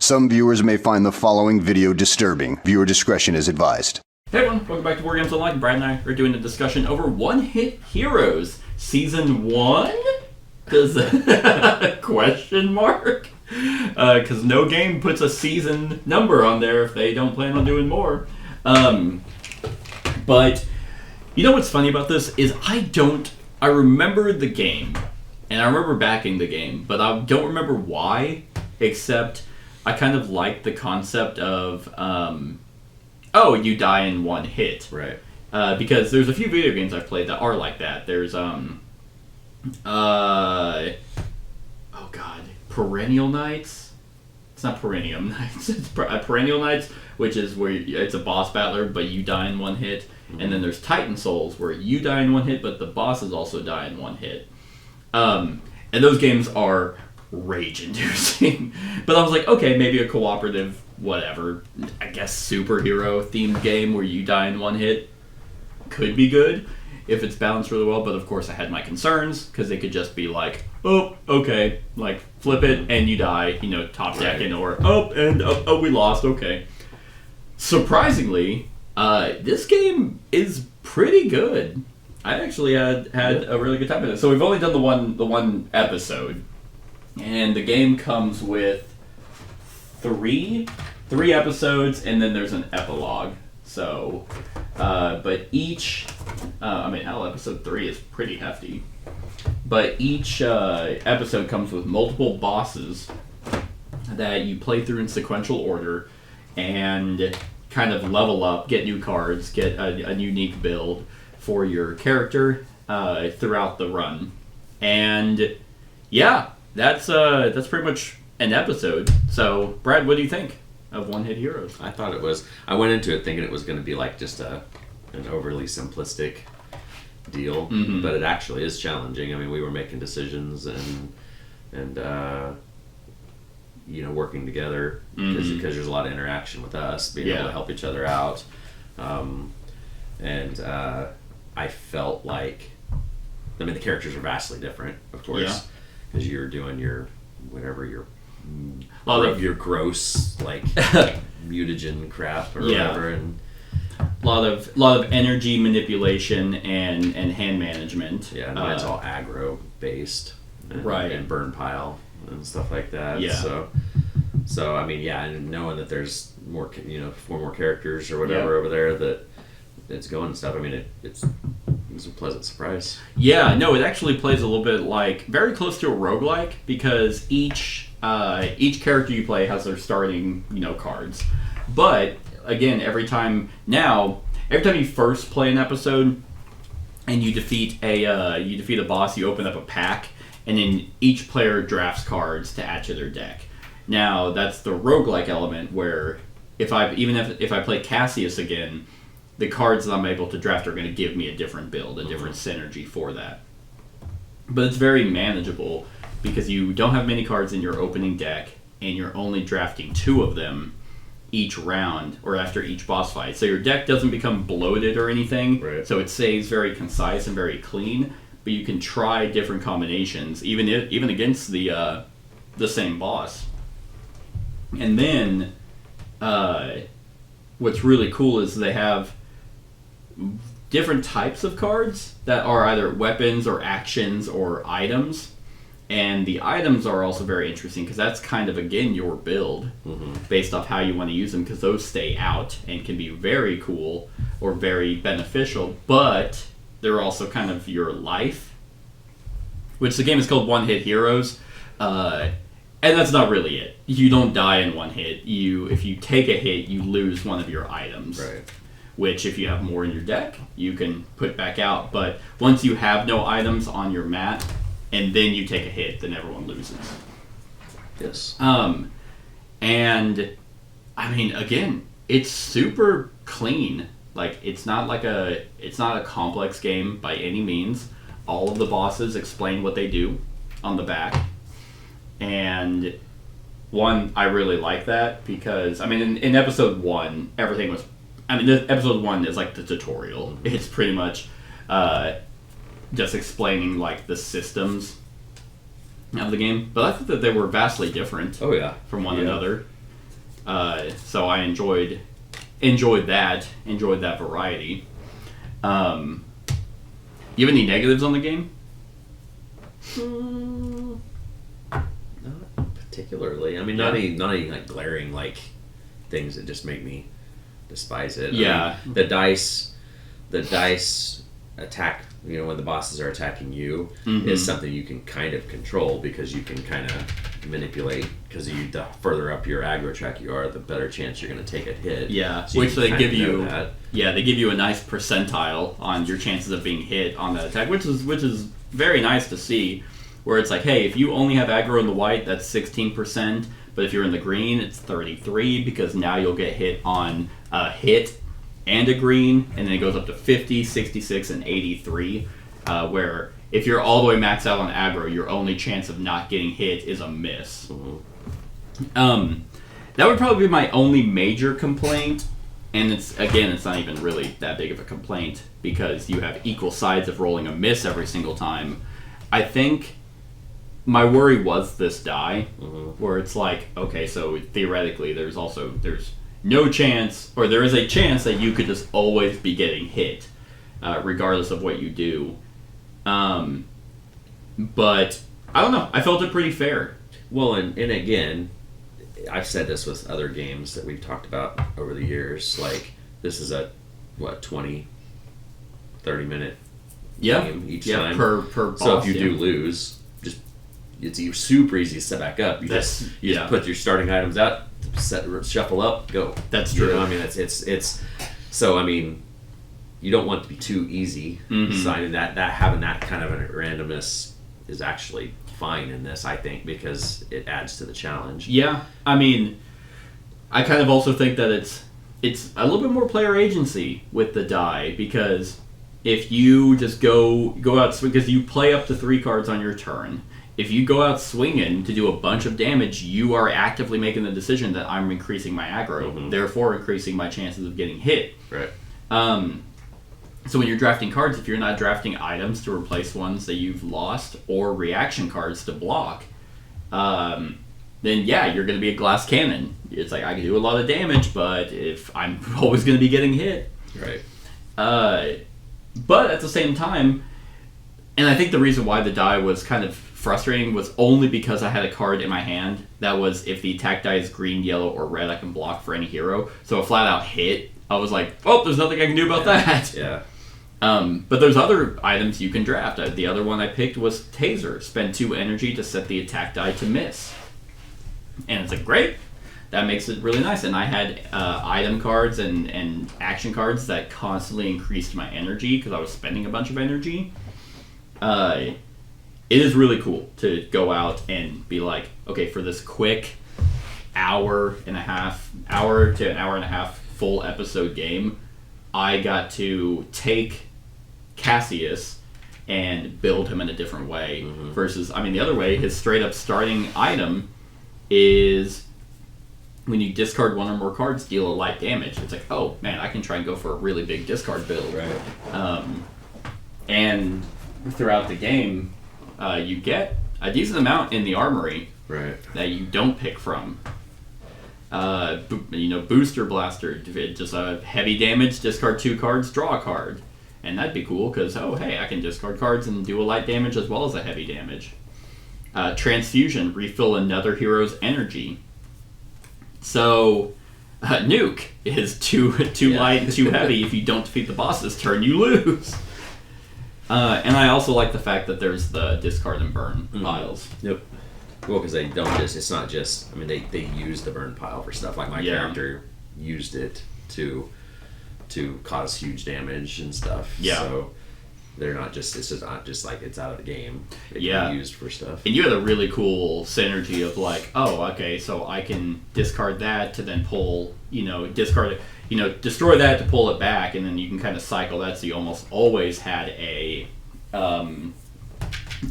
Some viewers may find the following video disturbing. Viewer discretion is advised. Hey everyone, welcome back to War Games Online. Brad and I are doing a discussion over One Hit Heroes Season 1? Question mark? Because no game puts a season number on there if they don't plan on doing more. But you know what's funny about this is I remember the game, and I remember backing the game, but I don't remember why, except I kind of liked the concept of, you die in one hit. Right. Because there's a few video games I've played that are like that. There's, Perennial Knights? It's not Perennium Knights. It's Perennial Knights, which is where it's a boss battler, but you die in one hit. Mm-hmm. And then there's Titan Souls, where you die in one hit, but the bosses also die in one hit. And those games are rage-inducing. But I was like, okay, maybe a cooperative, whatever, I guess superhero-themed game where you die in one hit could be good if it's balanced really well. But of course I had my concerns, because they could just be like, oh, okay, like, flip it and you die, top decking, or, we lost, okay. Surprisingly, this game is pretty good. I actually had a really good time with it. So we've only done the one episode, and the game comes with three episodes, and then there's an epilogue. So, but each, episode 3 is pretty hefty. But each episode comes with multiple bosses that you play through in sequential order, and kind of level up, get new cards, get a unique build for your character throughout the run. And yeah, that's pretty much an episode. So, Brad, what do you think of One Hit Heroes? I went into it thinking it was going to be like just an overly simplistic deal, mm-hmm. but it actually is challenging. I mean, we were making decisions and working together, because mm-hmm. there's a lot of interaction with us, being able to help each other out. I felt like, the characters are vastly different, of course, because you're doing your gross, like, mutagen crap or whatever, and a lot of energy manipulation and hand management. Yeah, mine's all aggro based, and burn pile and stuff like that. Yeah. So and knowing that there's more, 4 more characters or whatever over there that it's going and stuff. It was a pleasant surprise. Yeah, no, it actually plays a little bit like, very close to a roguelike, because each character you play has their starting, cards. But again, every time you first play an episode and you defeat a boss, you open up a pack, and then each player drafts cards to add to their deck. Now, that's the roguelike element, where if I play Cassius again, the cards that I'm able to draft are going to give me a different build, a different synergy for that. But it's very manageable, because you don't have many cards in your opening deck, and you're only drafting 2 of them each round, or after each boss fight. So your deck doesn't become bloated or anything, right. So it stays very concise and very clean, but you can try different combinations, even against the same boss. And then, what's really cool is they have different types of cards that are either weapons or actions or items. And the items are also very interesting, because that's kind of, again, your build, mm-hmm. based off how you want to use them, because those stay out and can be very cool or very beneficial, but they're also kind of your life, which the game is called One Hit Heroes, and that's not really it. You don't die in one hit. If you take a hit, you lose one of your items. Right. Which, if you have more in your deck, you can put back out. But once you have no items on your mat, and then you take a hit, then everyone loses. Yes. And again, it's super clean. Like, it's not a complex game by any means. All of the bosses explain what they do on the back. And I really like that, because in episode 1, everything was, episode 1 is like the tutorial. It's pretty much just explaining, like, the systems of the game. But I thought that they were vastly different from one another. So I enjoyed that variety. You have any negatives on the game? Not particularly. I mean, not any like glaring like things that just make me despise it. Yeah. I mean, the dice attack. You know, when the bosses are attacking you, is something you can kind of control because you can kind of manipulate. Because the further up your aggro track you are, the better chance you're going to take a hit. Yeah, So you which can they kind give of know you. that. Yeah, they give you a nice percentile on your chances of being hit on that attack, which is very nice to see. Where it's like, hey, if you only have aggro in the white, that's 16%. But if you're in the green, it's 33 because now you'll get hit on a hit and a green, and then it goes up to 50, 66, and 83. Where if you're all the way maxed out on aggro, your only chance of not getting hit is a miss. That would probably be my only major complaint, and it's not even really that big of a complaint because you have equal sides of rolling a miss every single time. I think my worry was this die, where it's like, okay, so theoretically there's no chance, or there is a chance that you could just always be getting hit, regardless of what you do. But I don't know. I felt it pretty fair. Well, and again, I've said this with other games that we've talked about over the years. Like, this is a, 20, 30-minute game each time. per boss. So if you do lose, just it's super easy to set back up. You just put your starting items out, shuffle up, go. That's You true. know, I mean, it's so. I mean, you don't want it to be too easy. Deciding that having that kind of a randomness is actually fine in this, I think, because it adds to the challenge. Yeah, I mean, I kind of also think that it's a little bit more player agency with the die, because if you just go out, because you play up to 3 cards on your turn, if you go out swinging to do a bunch of damage, you are actively making the decision that I'm increasing my aggro, therefore increasing my chances of getting hit. Right. So when you're drafting cards, if you're not drafting items to replace ones that you've lost or reaction cards to block, then yeah, you're going to be a glass cannon. It's like, I can do a lot of damage, but if I'm always going to be getting hit. Right. But at the same time, and I think the reason why the die was kind of frustrating was only because I had a card in my hand that was, if the attack die is green, yellow, or red, I can block for any hero. So a flat out hit, I was like, oh, there's nothing I can do about that. Yeah. But there's other items you can draft. The other one I picked was Taser. Spend 2 energy to set the attack die to miss. And it's like, great. That makes it really nice. And I had item cards and action cards that constantly increased my energy because I was spending a bunch of energy. It is really cool to go out and be like, okay, for this quick hour to an hour and a half full episode game, I got to take Cassius and build him in a different way. Versus, I mean, the other way, his straight up starting item is when you discard 1 or more cards, deal a light damage. It's like, oh man, I can try and go for a really big discard build. Right. And throughout the game, you get a decent amount in the armory Right. that you don't pick from. Booster Blaster, just a heavy damage, discard 2 cards, draw a card. And that'd be cool because, oh hey, I can discard cards and do a light damage as well as a heavy damage. Transfusion, refill another hero's energy. So, Nuke is too light and too heavy. If you don't defeat the boss's turn, you lose. And I also like the fact that there's the discard and burn piles. Yep. Well, because they don't just, it's not just, I mean, they use the burn pile for stuff. Like my character used it to cause huge damage and stuff. Yeah. So they're not just, it's just not just like it's out of the game. It Yeah. can be used for stuff. And you had a really cool synergy of like, oh, okay, so I can discard that to then pull, discard it, destroy that to pull it back, and then you can kind of cycle that, so you almost always had an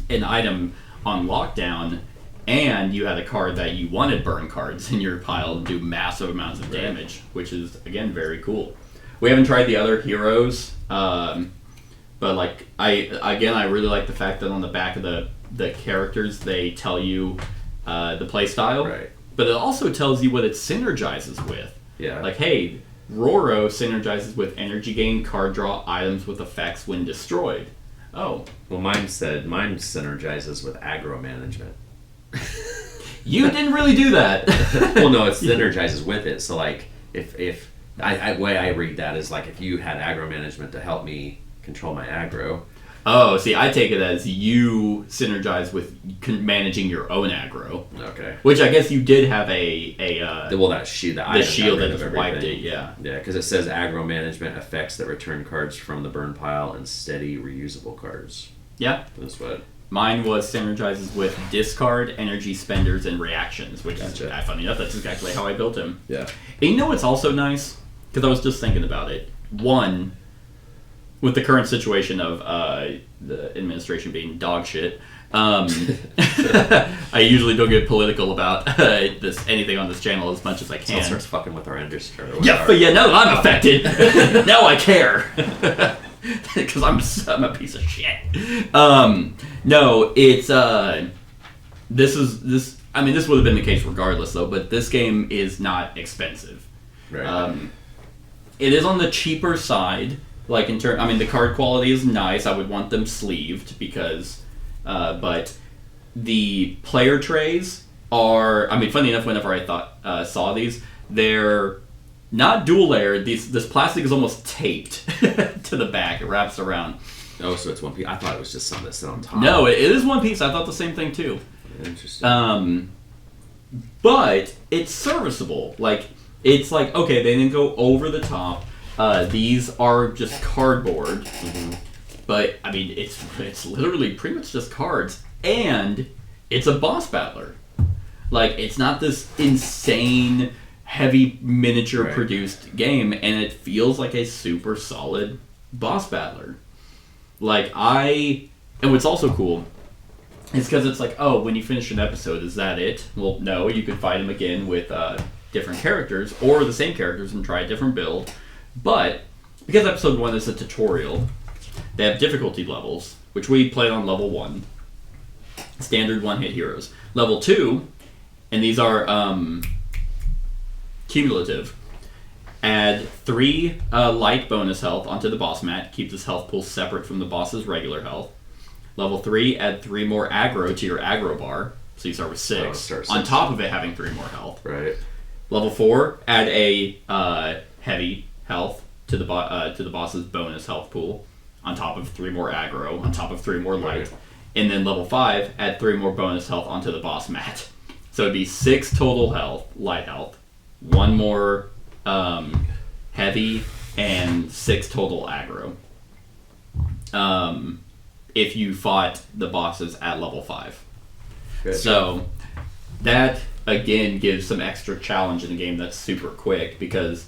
item on lockdown, and you had a card that you wanted burn cards in your pile to do massive amounts of damage, which is, again, very cool. We haven't tried the other heroes, but like I really like the fact that on the back of the characters they tell you the play style. Right. but it also tells you what it synergizes with. Yeah. Like, hey, Roro synergizes with energy gain, card draw, items with effects when destroyed. Oh. Well, mine synergizes with aggro management. You didn't really do that. Well, no, it synergizes with it. So, like, if way I read that is like if you had aggro management to help me control my aggro. Oh, see, I take it as you synergize with managing your own aggro. Okay. Which I guess you did have a That shield, the shield that just wiped it, yeah. Yeah, because it says aggro management effects that return cards from the burn pile and steady reusable cards. Yeah. That's what. Mine was synergizes with discard, energy spenders, and reactions, which Gotcha. is, funny enough, that's exactly how I built him. Yeah. And you know what's also nice? Because I was just thinking about it. One, with the current situation of the administration being dog shit, I usually don't get political about anything on this channel as much as I can. It starts fucking with our industry. Yeah, but now that I'm affected, now I care. Because I'm a piece of shit. No, it's this. I mean, this would have been the case regardless, though. But this game is not expensive. Right. It is on the cheaper side. Like I mean, the card quality is nice. I would want them sleeved because, but the player trays are. I mean, funny enough, whenever I saw these, they're not dual layered. This plastic is almost taped to the back. It wraps around. Oh, so it's one piece. I thought it was just something that sit on top. No, it is one piece. I thought the same thing too. Interesting. But it's serviceable. Like it's like okay, they didn't go over the top. These are just cardboard, but I mean it's literally pretty much just cards, and it's a boss battler. Like it's not this insane heavy miniature produced game, and it feels like a super solid boss battler. And what's also cool is because it's like, oh, when you finish an episode, is that it? Well, no, you could fight them again with different characters or the same characters and try a different build. But because episode 1 is a tutorial, they have difficulty levels, which we played on level 1. Standard one-hit heroes. Level 2, and these are cumulative. Add 3 light bonus health onto the boss mat. Keep this health pool separate from the boss's regular health. Level 3, add 3 more aggro to your aggro bar. So you start with 6. On top of it having 3 more health. Right. Level 4, add a heavy health to the boss's bonus health pool. On top of 3 more aggro. On top of 3 more light. And then level 5, add 3 more bonus health onto the boss mat. So it'd be 6 total health, light health. 1 more heavy, and 6 total aggro. If you fought the bosses at level 5. Good. So that again gives some extra challenge in a game that's super quick, because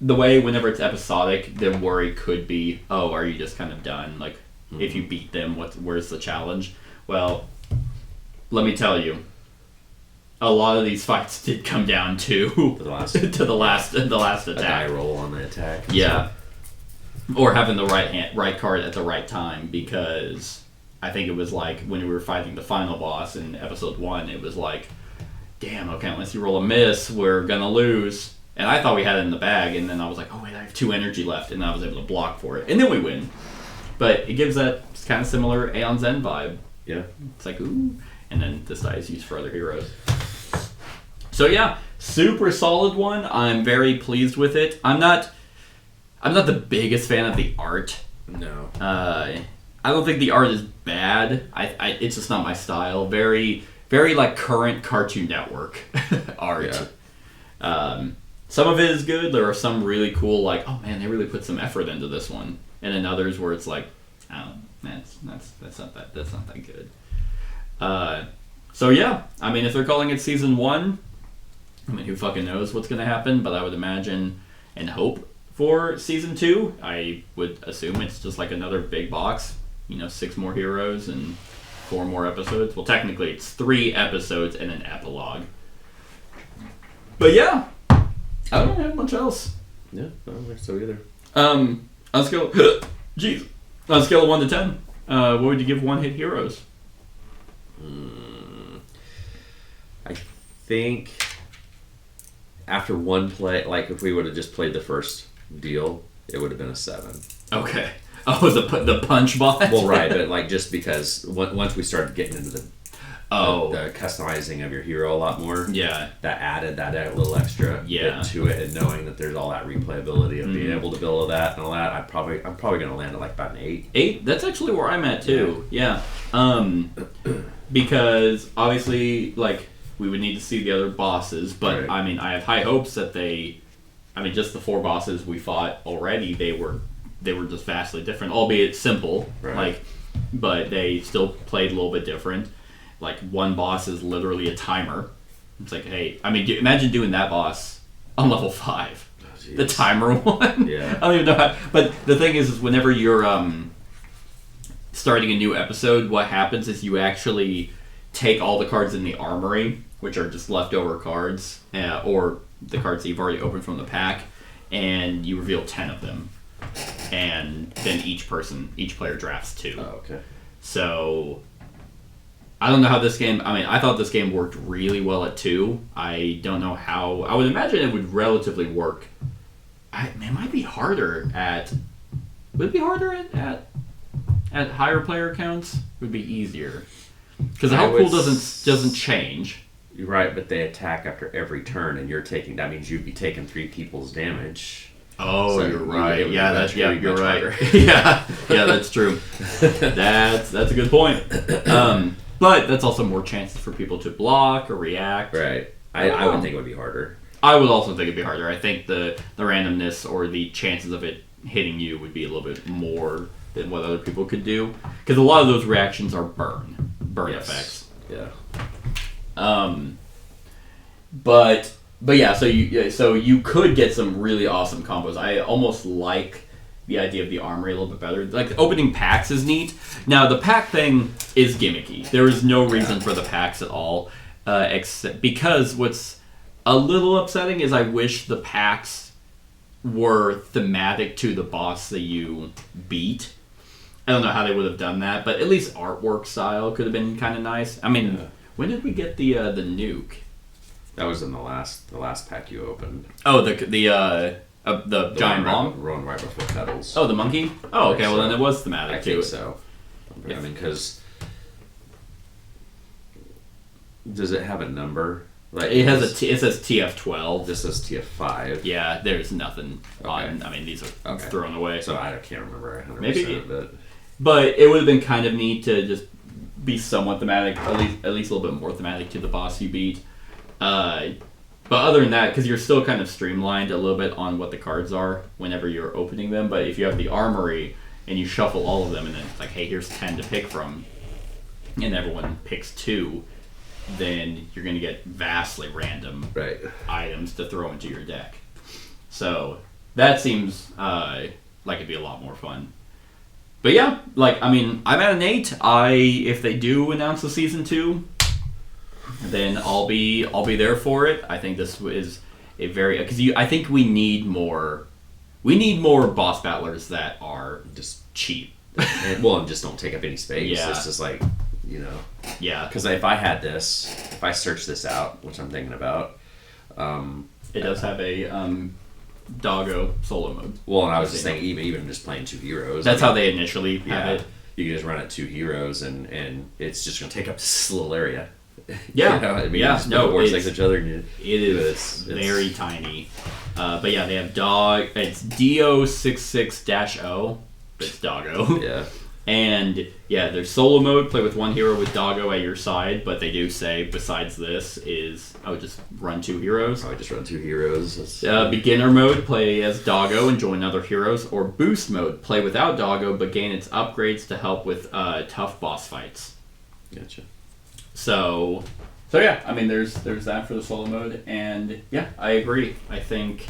the way whenever it's episodic, the worry could be, oh, are you just kind of done? Like, if you beat them, where's the challenge? Well, let me tell you, a lot of these fights did come down to the last attack. A die roll on the attack. Yeah, or having the right card at the right time, because I think it was like when we were fighting the final boss in episode 1, it was like, damn, okay, unless you roll a miss, we're gonna lose. And I thought we had it in the bag, and then I was like, oh wait, I have 2 energy left, and I was able to block for it, and then we win. But it gives that kind of similar Aeon Zen vibe. Yeah. It's like, ooh. And then this die is used for other heroes. So yeah, super solid one. I'm very pleased with it. I'm not the biggest fan of the art. No. I don't think the art is bad. It's just not my style. Very, very like current Cartoon Network art. Yeah. Some of it is good. There are some really cool, like, oh man, they really put some effort into this one. And then others where it's like, oh, that's not that good. So yeah, I mean, if they're calling it season 1, I mean, who fucking knows what's gonna happen? But I would imagine and hope for season 2. I would assume it's just like another big box, 6 more heroes and 4 more episodes. Well, technically, it's 3 episodes and an epilogue. But yeah, I don't have much else. Yeah, I don't think so either. On a scale, on a scale of 1 to 10, what would you give one-hit heroes? I think after one play, like if we would have just played the first deal, it would have been a 7. Okay. Oh, the punch bot. Well, right, but like just because once we started getting into the customizing of your hero a lot more, Yeah. that added that little extra Yeah. bit to it, and knowing that there's all that replayability of being able to build that and all that, I'm probably gonna land at like about an 8. 8. That's actually where I'm at too. Yeah. Because obviously, like, we would need to see the other bosses, but Right. I mean, I have high hopes that just the 4 bosses we fought already, they were just vastly different, albeit simple. Right. Like, but they still played a little bit different. Like, one boss is literally a timer. It's like, hey, I mean, imagine doing that boss on level 5. Oh, The timer one. Yeah. I don't even know how. But the thing is whenever you're starting a new episode, what happens is you actually take all the cards in the armory, which are just leftover cards, or the cards that you've already opened from the pack, and you reveal 10 of them. And then each player drafts 2. Oh, okay. So I don't know how this game. I mean, I thought this game worked really well at 2. I don't know how. I would imagine it would relatively work. It might be harder at. Would it be harder at higher player counts? Would be easier because the health pool doesn't change. You're right, but they attack after every turn, and you're taking. That means you'd be taking 3 people's damage. Oh, So you're it right. would Yeah, be you're much right. harder. yeah, that's true. That's a good point. But that's also more chances for people to block or react. Right. I would think it would be harder. I would also think it'd be harder. I think the randomness or the chances of it hitting you would be a little bit more than what other people could do, because a lot of those reactions are burn Yes. effects. Yeah. But yeah, so you could get some really awesome combos. I almost like the idea of the armory a little bit better. Like, opening packs is neat. Now, the pack thing is gimmicky. There is no reason for the packs at all, except because what's a little upsetting is I wish the packs were thematic to the boss that you beat. I don't know how they would have done that, but at least artwork style could have been kind of nice. I mean, when did we get the nuke? That was in the last pack you opened. Oh, the giant bomb? Rolling right before Petals. Oh, the monkey? Oh, okay, I think well so. then it was thematic I too. think so. I mean, because does it have a number? Like It says TF12. This says TF5. Yeah, there's nothing on. Okay. I mean, these are Okay. thrown away. So I can't remember 100%. Maybe- but But it would have been kind of neat to just be somewhat thematic, at least a little bit more thematic to the boss you beat. But other than that, because you're still kind of streamlined a little bit on what the cards are whenever you're opening them. But if you have the armory and you shuffle all of them, and then it's like, hey, here's 10 to pick from, and everyone picks 2, then you're going to get vastly random right. items to throw into your deck. So that seems like it'd be a lot more fun. But yeah, like, I mean, I'm at an 8. If they do announce the season 2, then I'll be there for it. I think this is a very, because I think we need more boss battlers that are Just cheap. and just don't take up any space. Yeah. It's just like, Yeah, because if I search this out, which I'm thinking about, it does have a doggo solo mode. well, and I was just thinking even just playing 2 heroes. That's how they initially have yeah. it. You can just run it 2 heroes, and it's just gonna take up this little area. Yeah, I mean, yeah, you just put no, the boards it's- next to each other. And It is it's very tiny. But yeah, they have dog. It's DO66-0. It's doggo. yeah. And yeah, there's solo mode. Play with 1 hero with doggo at your side. But they do say besides this is just run 2 heroes. Probably just run 2 heroes. That's- Beginner mode, play as doggo and join other heroes. Or boost mode, play without doggo but gain its upgrades to help with tough boss fights. Gotcha. So yeah, I mean, there's that for the solo mode, and yeah, I agree. I think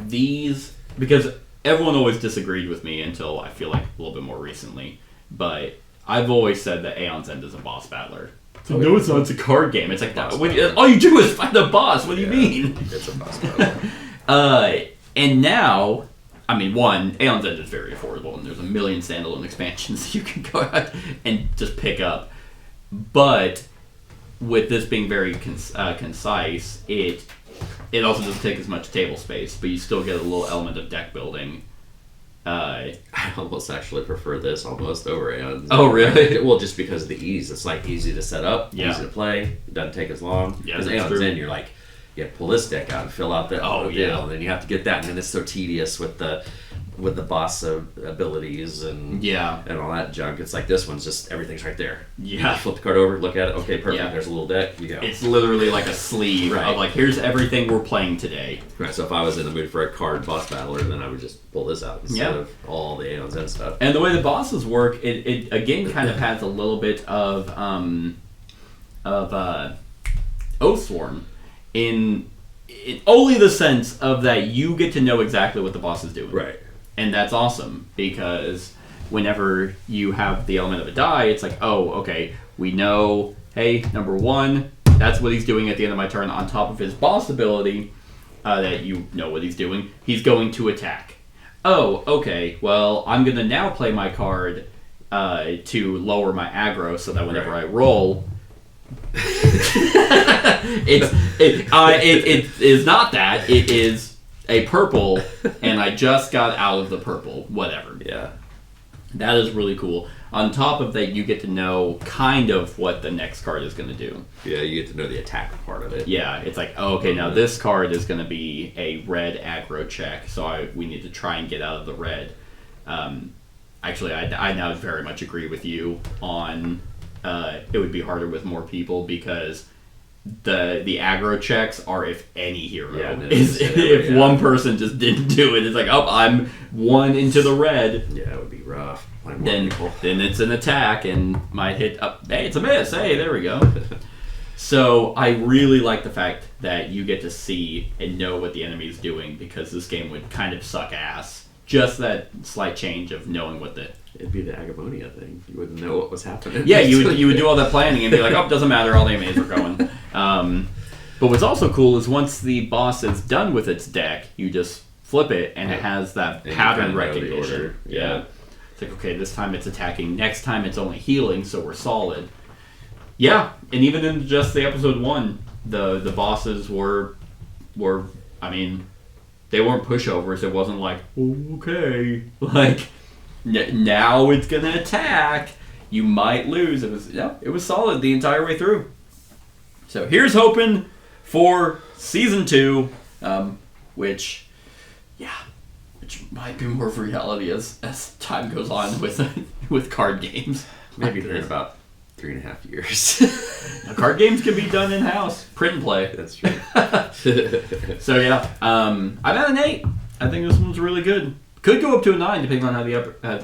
because everyone always disagreed with me until I feel like a little bit more recently, but I've always said that Aeon's End is a boss battler. Oh, No, yeah. it's not. It's a card game. It's like Boss that. battler. All you do is fight the boss. What do you mean? It's a boss battle. And now, I mean, Aeon's End is very affordable, and there's a million standalone expansions you can go out and just pick up. But with this being very concise, it also doesn't take as much table space, but you still get a little element of deck building. I almost actually prefer this almost over Aeons. Oh, really? Well, just because of the ease. It's like easy to set up, Yeah. easy to play. It doesn't take as long. Yeah, Because that's Aeons true. in, you're like, you have to pull this deck out and fill out that. Oh, deal, yeah. And then you have to get that, and then it's so tedious with the boss abilities and Yeah. and all that junk. It's like this one's just everything's right there. You Yeah. just flip the card over, look at it. Okay, perfect. Yeah. There's a little deck. You go. It's literally like a sleeve Right. of like, here's everything we're playing today. Right, so if I was in the mood for a card boss battler, then I would just pull this out instead Yeah. of all the Aeons and stuff. And the way the bosses work, it again kind of has a little bit of Oathsworn in only the sense of that you get to know exactly what the boss is doing. Right. And that's awesome because whenever you have the element of a die, it's like, oh, okay, we know, hey, number one, that's what he's doing at the end of my turn on top of his boss ability, that you know what he's doing. He's going to attack. Oh, okay, well, I'm going to now play my card to lower my aggro so that whenever I roll, it is not that. It is a purple, and I just got out of the purple. Whatever. Yeah. That is really cool. On top of that, you get to know kind of what the next card is going to do. Yeah, you get to know the attack part of it. Yeah, it's like, oh, okay, now this card is going to be a red aggro check, so we need to try and get out of the red. Actually, I now very much agree with you on it would be harder with more people because the aggro checks are if any hero Yeah, no, is if yeah. one person just didn't do it, it's like, oh, I'm one into the red. Yeah, it would be rough. Like more Then people. it's an attack and might hit up. Hey, it's a miss. Hey, there we go. So I really like the fact that you get to see and know what the enemy is doing because this game would kind of suck ass. Just that slight change of knowing what the It'd be the Agamonia thing. You wouldn't know what was happening. yeah you would do all that planning and be like, oh, doesn't matter, all the enemies are going. But what's also cool is once the boss is done with its deck, you just flip it and it has that And you pattern kinda know the recognition. order. Yeah. Yeah. It's like, okay, this time it's attacking, next time it's only healing, so we're solid. Yeah, and even in just the episode 1, the bosses were I mean, they weren't pushovers. It wasn't like, okay, like now it's gonna attack. You might lose. It was solid the entire way through. So here's hoping for season 2, which might be more of reality as time goes on with card games. Maybe here in about 3.5 years. Now, card games can be done in house, print and play. That's true. So yeah, I'm at an 8. I think this one's really good. Could go up to a 9 depending on how the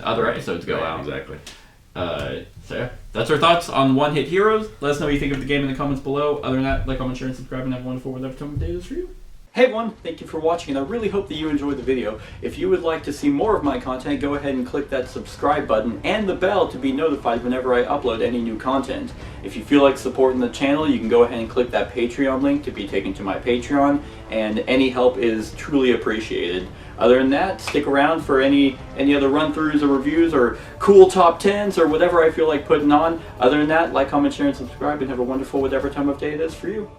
other episodes go Right, out. Exactly. So yeah, that's our thoughts on One Hit Heroes. Let us know what you think of the game in the comments below. Other than that, like, comment, share, and subscribe, and have a wonderful whatever time of day it is for you. Hey everyone, thank you for watching, and I really hope that you enjoyed the video. If you would like to see more of my content, go ahead and click that subscribe button and the bell to be notified whenever I upload any new content. If you feel like supporting the channel, you can go ahead and click that Patreon link to be taken to my Patreon, and any help is truly appreciated. Other than that, stick around for any other run-throughs or reviews or cool top 10s or whatever I feel like putting on. Other than that, like, comment, share, and subscribe, and have a wonderful whatever time of day it is for you.